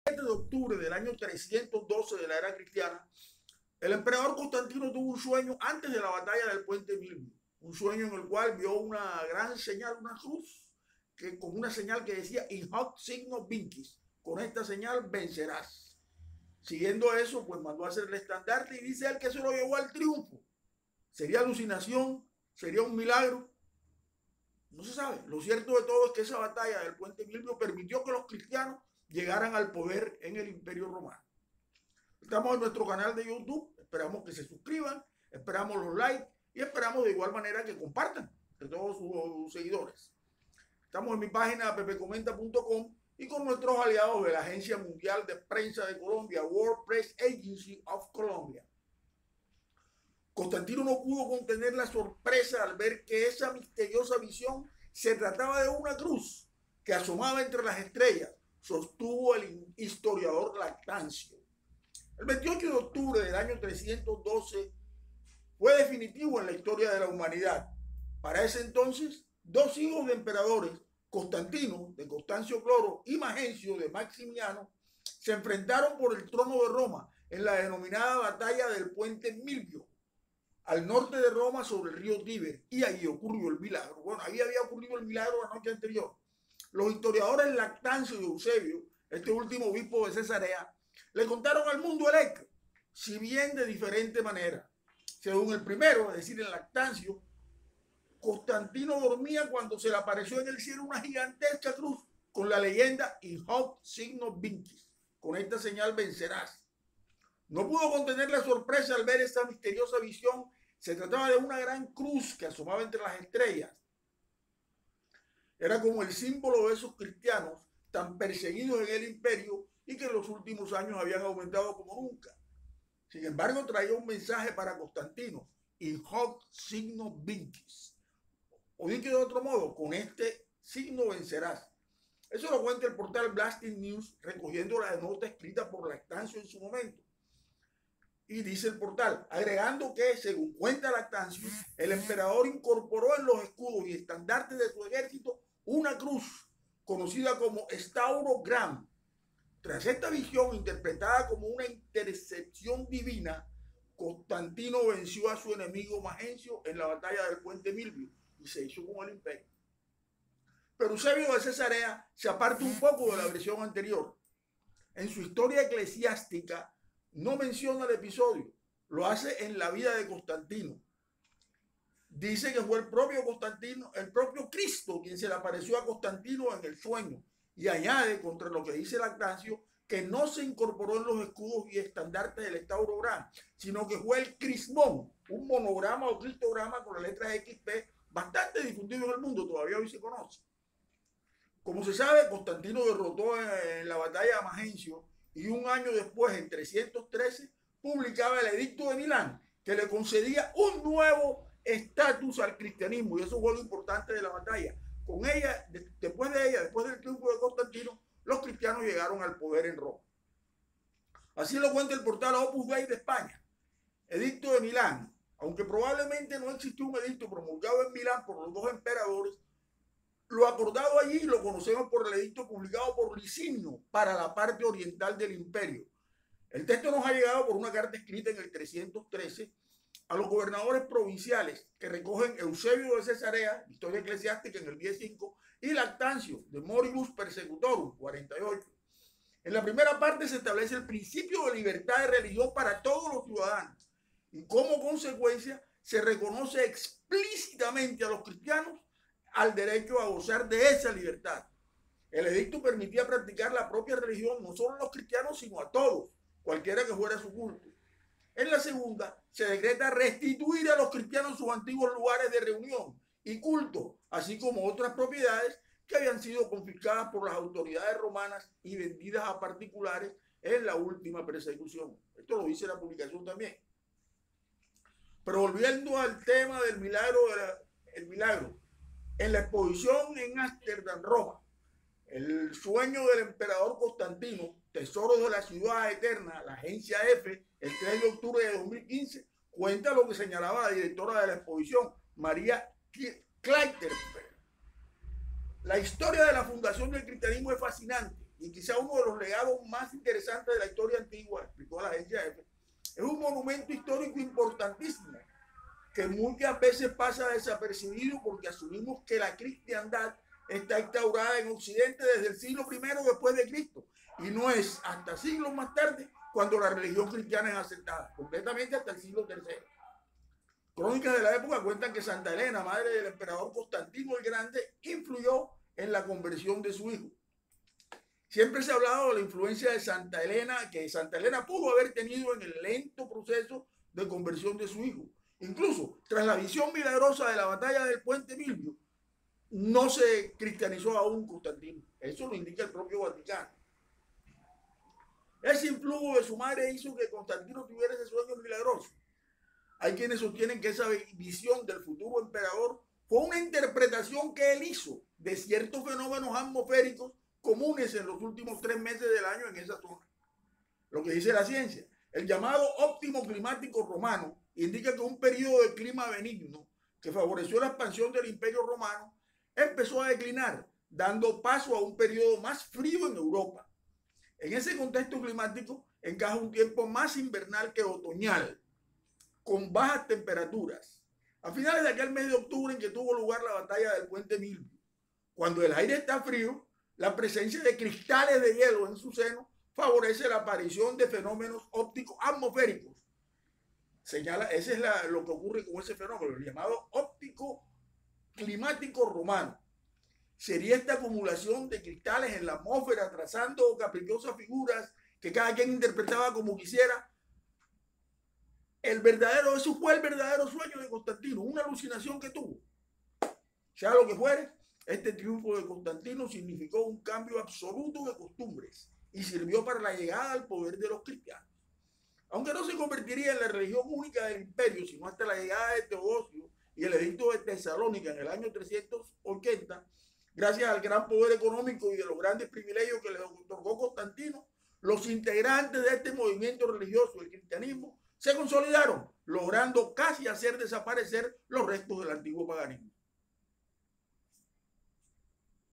7 de octubre del año 312 de la era cristiana, el emperador Constantino tuvo un sueño antes de la batalla del puente Milvio, un sueño en el cual vio una gran señal, una cruz, con una señal que decía in hoc signo vincis, con esta señal vencerás. Siguiendo eso, pues mandó a hacer el estandarte y dice él que eso lo llevó al triunfo. ¿Sería alucinación? ¿Sería un milagro? No se sabe. Lo cierto de todo es que esa batalla del puente Milvio permitió que los cristianos llegaran al poder en el Imperio Romano. Estamos en nuestro canal de YouTube, esperamos que se suscriban, esperamos los likes y esperamos de igual manera que compartan entre todos sus seguidores. Estamos en mi página pepecomenta.com y con nuestros aliados de la Agencia Mundial de Prensa de Colombia, World Press Agency of Colombia. Constantino no pudo contener la sorpresa al ver que esa misteriosa visión se trataba de una cruz que asomaba entre las estrellas, sostuvo el historiador Lactancio. El 28 de octubre del año 312 fue definitivo en la historia de la humanidad. Para ese entonces, dos hijos de emperadores, Constantino, de Constancio Cloro, y Magencio, de Maximiano, se enfrentaron por el trono de Roma en la denominada batalla del puente Milvio, al norte de Roma sobre el río Tíber, y ahí ocurrió el milagro. Bueno, ahí había ocurrido el milagro la noche anterior. Los historiadores Lactancio y Eusebio, este último obispo de Cesarea, le contaron al mundo el hecho, si bien de diferente manera. Según el primero, es decir, en Lactancio, Constantino dormía cuando se le apareció en el cielo una gigantesca cruz con la leyenda in hoc signo vincis, con esta señal vencerás. No pudo contener la sorpresa al ver esta misteriosa visión. Se trataba de una gran cruz que asomaba entre las estrellas. Era como el símbolo de esos cristianos tan perseguidos en el imperio y que en los últimos años habían aumentado como nunca. Sin embargo, traía un mensaje para Constantino, in hoc signo vincis. O dicho de otro modo, con este signo vencerás. Eso lo cuenta el portal Blasting News, recogiendo la nota escrita por Lactancio en su momento. Y dice el portal, agregando que, según cuenta Lactancio, el emperador incorporó en los escudos y estandartes de su ejército una cruz, conocida como Staurogram. Tras esta visión, interpretada como una intercepción divina, Constantino venció a su enemigo Magencio en la batalla del puente Milvio y se hizo con el imperio. Pero Eusebio de Cesarea se aparta un poco de la versión anterior. En su historia eclesiástica no menciona el episodio, lo hace en la vida de Constantino. Dice que fue el propio Constantino, el propio Cristo, quien se le apareció a Constantino en el sueño, y añade, contra lo que dice Lactancio, que no se incorporó en los escudos y estandartes del Staurogram, sino que fue el crismón, un monograma o cristograma con la letra XP, bastante difundido en el mundo, todavía hoy se conoce. Como se sabe, Constantino derrotó en la batalla de Magencio y un año después, en 313, publicaba el Edicto de Milán, que le concedía un nuevo estatus al cristianismo, y eso fue lo importante de la batalla. Con ella, después del triunfo de Constantino, los cristianos llegaron al poder en Roma. Así lo cuenta el portal Opus Dei de España. Edicto de Milán. Aunque probablemente no existió un edicto promulgado en Milán por los dos emperadores, lo acordado allí lo conocemos por el edicto publicado por Licinio para la parte oriental del imperio. El texto nos ha llegado por una carta escrita en el 313 a los gobernadores provinciales que recogen Eusebio de Cesarea, Historia Eclesiástica, en el 15, y Lactancio, de Moribus Persecutorum, 48. En la primera parte se establece el principio de libertad de religión para todos los ciudadanos y como consecuencia se reconoce explícitamente a los cristianos al derecho a gozar de esa libertad. El edicto permitía practicar la propia religión no solo a los cristianos, sino a todos, cualquiera que fuera su culto. En la segunda, se decreta restituir a los cristianos sus antiguos lugares de reunión y culto, así como otras propiedades que habían sido confiscadas por las autoridades romanas y vendidas a particulares en la última persecución. Esto lo dice la publicación también. Pero volviendo al tema del milagro, en la exposición en Ámsterdam, Roma, el sueño del emperador Constantino, Tesoros de la Ciudad Eterna, la agencia F, el 3 de octubre de 2015, cuenta lo que señalaba la directora de la exposición, María Kleiterberg. La historia de la fundación del cristianismo es fascinante. y quizá uno de los legados más interesantes de la historia antigua, explicó la agencia EFE, es un monumento histórico importantísimo que muchas veces pasa desapercibido porque asumimos que la cristiandad está instaurada en Occidente desde el siglo I después de Cristo y no es hasta siglos más tarde cuando la religión cristiana es aceptada, completamente hasta el siglo III. Crónicas de la época cuentan que Santa Elena, madre del emperador Constantino el Grande, influyó en la conversión de su hijo. Siempre se ha hablado de la influencia de Santa Elena, que Santa Elena pudo haber tenido en el lento proceso de conversión de su hijo. Incluso, tras la visión milagrosa de la batalla del Puente Milvio, no se cristianizó aún Constantino. Eso lo indica el propio Vaticano. Ese influjo de su madre hizo que Constantino tuviera ese sueño milagroso. Hay quienes sostienen que esa visión del futuro emperador fue una interpretación que él hizo de ciertos fenómenos atmosféricos comunes en los últimos 3 meses del año en esa zona. Lo que dice la ciencia, el llamado óptimo climático romano indica que un periodo de clima benigno que favoreció la expansión del Imperio Romano empezó a declinar, dando paso a un periodo más frío en Europa. En ese contexto climático encaja un tiempo más invernal que otoñal, con bajas temperaturas. A finales de aquel mes de octubre en que tuvo lugar la batalla del Puente Milvio, cuando el aire está frío, la presencia de cristales de hielo en su seno favorece la aparición de fenómenos ópticos atmosféricos. Señala, ese es lo que ocurre con ese fenómeno, el llamado óptico climático romano. Sería esta acumulación de cristales en la atmósfera trazando caprichosas figuras que cada quien interpretaba como quisiera. Eso fue el verdadero sueño de Constantino, una alucinación que tuvo. Sea lo que fuere, este triunfo de Constantino significó un cambio absoluto de costumbres y sirvió para la llegada al poder de los cristianos. Aunque no se convertiría en la religión única del imperio, sino hasta la llegada de Teodosio y el edicto de Tesalónica en el año 380, gracias al gran poder económico y de los grandes privilegios que le otorgó Constantino, los integrantes de este movimiento religioso, el cristianismo, se consolidaron, logrando casi hacer desaparecer los restos del antiguo paganismo.